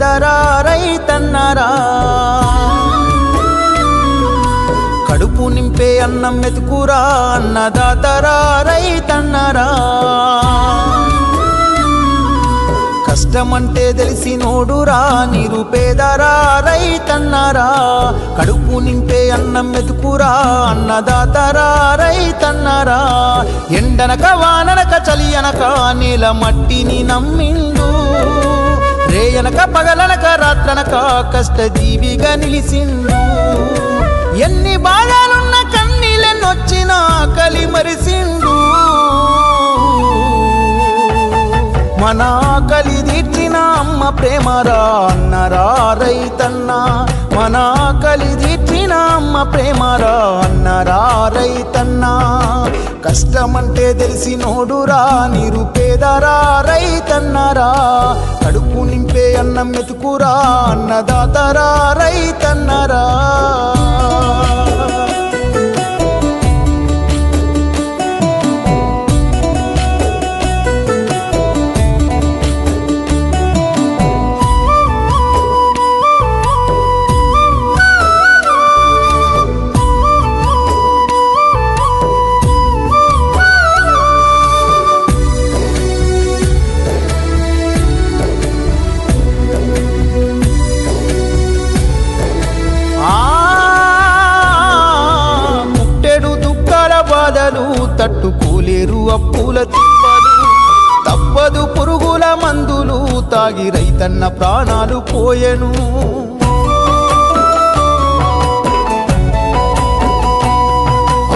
నిరుపేదరా రైతన్నరా కడుపు నింపే అన్నం మెతుకురా అన్నదాతరా రైతన్నరా కష్టమంటే తెలిసినోడురా నిరుపేదరా రైతన్నరా కడుపు నింపే అన్నం మెతుకురా అన్నదాతరా రైతన్నరా ఎండనక వాననక చలి అనక నేల మట్టిని నమ్మిండు రేయనక పగలనక రాత్రనక కష్టజీవిగా నిలిసిండు ఎన్ని బాధలున్న కన్నీళ్ళెన్నొచ్చినా కలి మరిసిండు మన ఆకలి తీర్చిన అమ్మ ప్రేమరా అన్నరా రైతన్న మన ఆకలి తీర్చిన అమ్మ ప్రేమరా అన్నరా రైతన్న కష్టమంటే తెలిసినోడురా నిరుపేదరా రైతన్నరా కడుపు నింపే అన్నం మెతుకురా అన్నదాతరా రైతన్నరా తట్టుకోలేరు అప్పుల తిప్పలు తప్పదు పురుగుల మందులు తాగి రైతన్న ప్రాణాలు పోయెను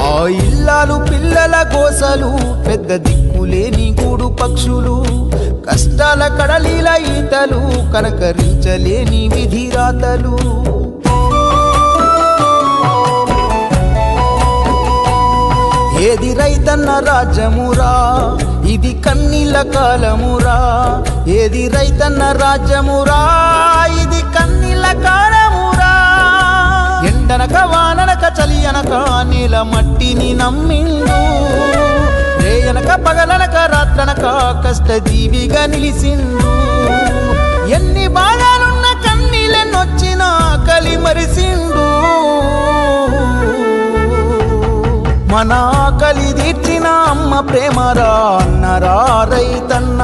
ఆ ఇల్లాలు పిల్లల గోసలు పెద్ద దిక్కులేని గూడు పక్షులు కష్టాల కడలిల ఈతలు కనకరించలేని విధిరాతలు ఏది రైతన్న రాజ్యమురా ఇది కన్నీళ్ళ కాలమురా ఏది రైతన్న రాజ్యమురా ఇది కన్నీళ్ళ కాలమురా ఎండనక వాననక చలి అనక నేల మట్టిని నమ్మిండు రేయనక పగలనక రాత్రనక కష్టజీవిగా నిలిసిండు ఎన్ని బాధలున్న కన్నీళ్ళెన్నొచ్చినా కలి మరిసిండు మన ఆకలి తీర్చిన అమ్మ ప్రేమరా అన్నరా రైతన్న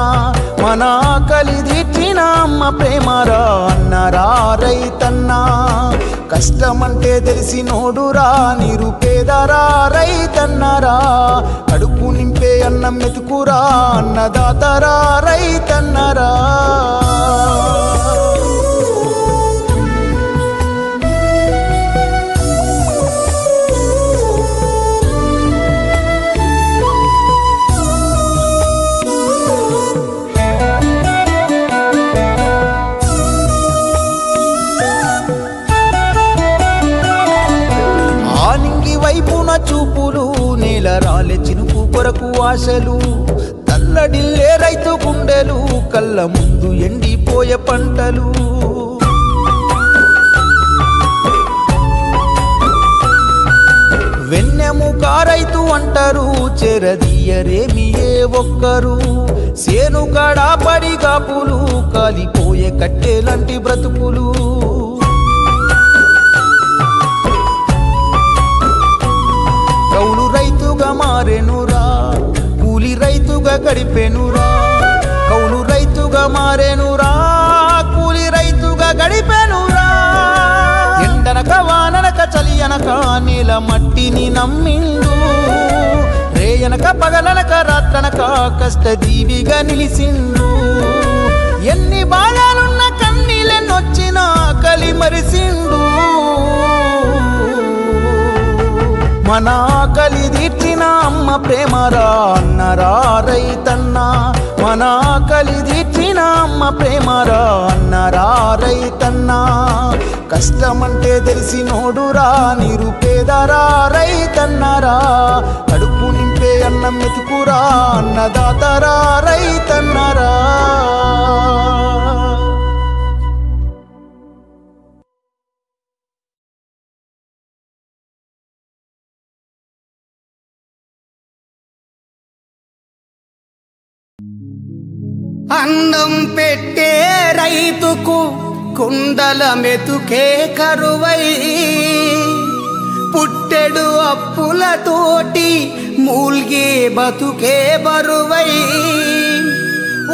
మన ఆకలి తీర్చిన అమ్మ ప్రేమరా అన్నరా రైతన్న కష్టమంటే తెలిసినోడురా నిరుపేదరా రైతన్నరా కడుపు నింపే అన్నం మెతుకురా అన్నదాతరా రైతన్నరా చూపులు నేల రాలే చినుకు కొరకు ఆశలు తల్లడిల్లే రైతు గుండెలు కళ్ళ ముందు ఎండిపోయే పంటలు వెన్నెముక రైతు అంటారు చెరదీయరేమి ఏ ఒక్కరు సేను కాడా పడి కాపులు కాలిపోయే కట్టెలాంటి బ్రతుకులు కౌలు రైతుగా మారెనురా కూలి రైతుగా గడిపెనురా కౌలు రైతుగా మారెనురా కూలి రైతుగా గడిపెనురా ఎండనక వాననక చలి అనక నేల మట్టిని నమ్మిండు రేయనక పగలనక రాత్రనక కష్టజీవిగా నిలిసిండు ఎన్ని బాధలున్న కన్నీళ్ళెన్నొచ్చినా కలి మరిసిండు మన ఆకలి తీర్చిన అమ్మ ప్రేమరా అన్నరా రైతన్న మన ఆకలి తీర్చిన అమ్మ ప్రేమరా అన్నరా రైతన్న కష్టమంటే తెలిసినోడురా నిరుపేదరా రైతన్నరా కడుపు నింపే అన్నం మెతుకురా అన్నదాతరా రైతన్నరా అన్నం పెట్టే రైతుకు కుండల మెతుకే కరువై పుట్టెడు అప్పులతోటి మూల్గే బతుకే బరువై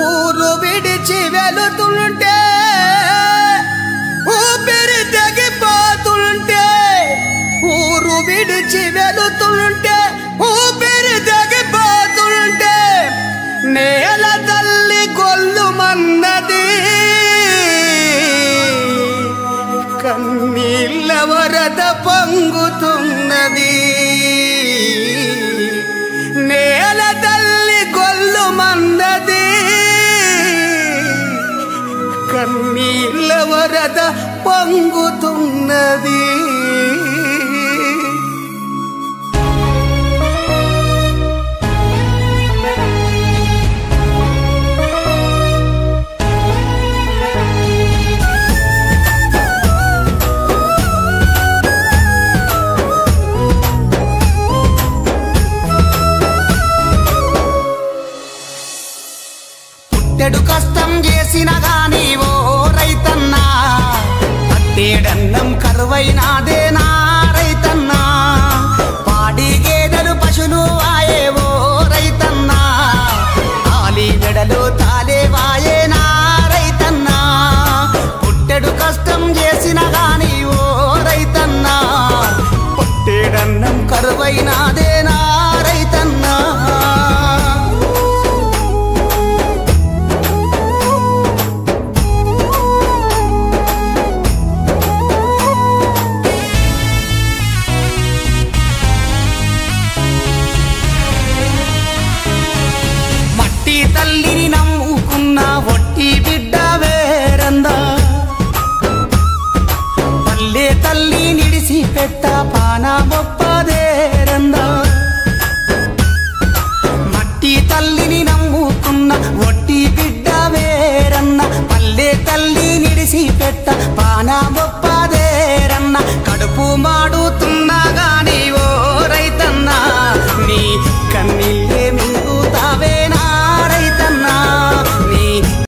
ఊరు విడిచి వెళుతుంటే ఊపిరి తెగిపోతుంటే ఊరు విడిచి వెళుతుంటే ఊపిరి తెగిపోతుంటే నేల తల్లి గొల్లుమన్నది కన్నీళ్ళ వరద పొంగుతున్నది నేల తల్లి గొల్లుమన్నది కన్నీళ్ళ వరద పొంగుతున్నది పుట్టెడు కష్టం చేసిన గాని ఓ రైతన్నా అట్టేడన్నం కరువైనాదేనా రైతన్నా పాడి గేదెలు పశులు వాయేవో రైతన్నా తాలి వెడలు తాలే వాయేనా రైతన్నా పుట్టెడు కష్టం చేసిన గాని ఓ రైతన్నా పుట్టేడన్నం కరువైనాదేనా రైతన్నా తల్లిని నమ్ముకున్న ఒట్టి బిడ్డ వేరందా పల్లె తల్లి నిడిసి పెట్ట పానా గొప్పదేరందా మట్టి తల్లిని నమ్ముకున్న ఒట్టి బిడ్డ వేరన్న పల్లె తల్లి నిడిసి పెట్ట పానా గొప్ప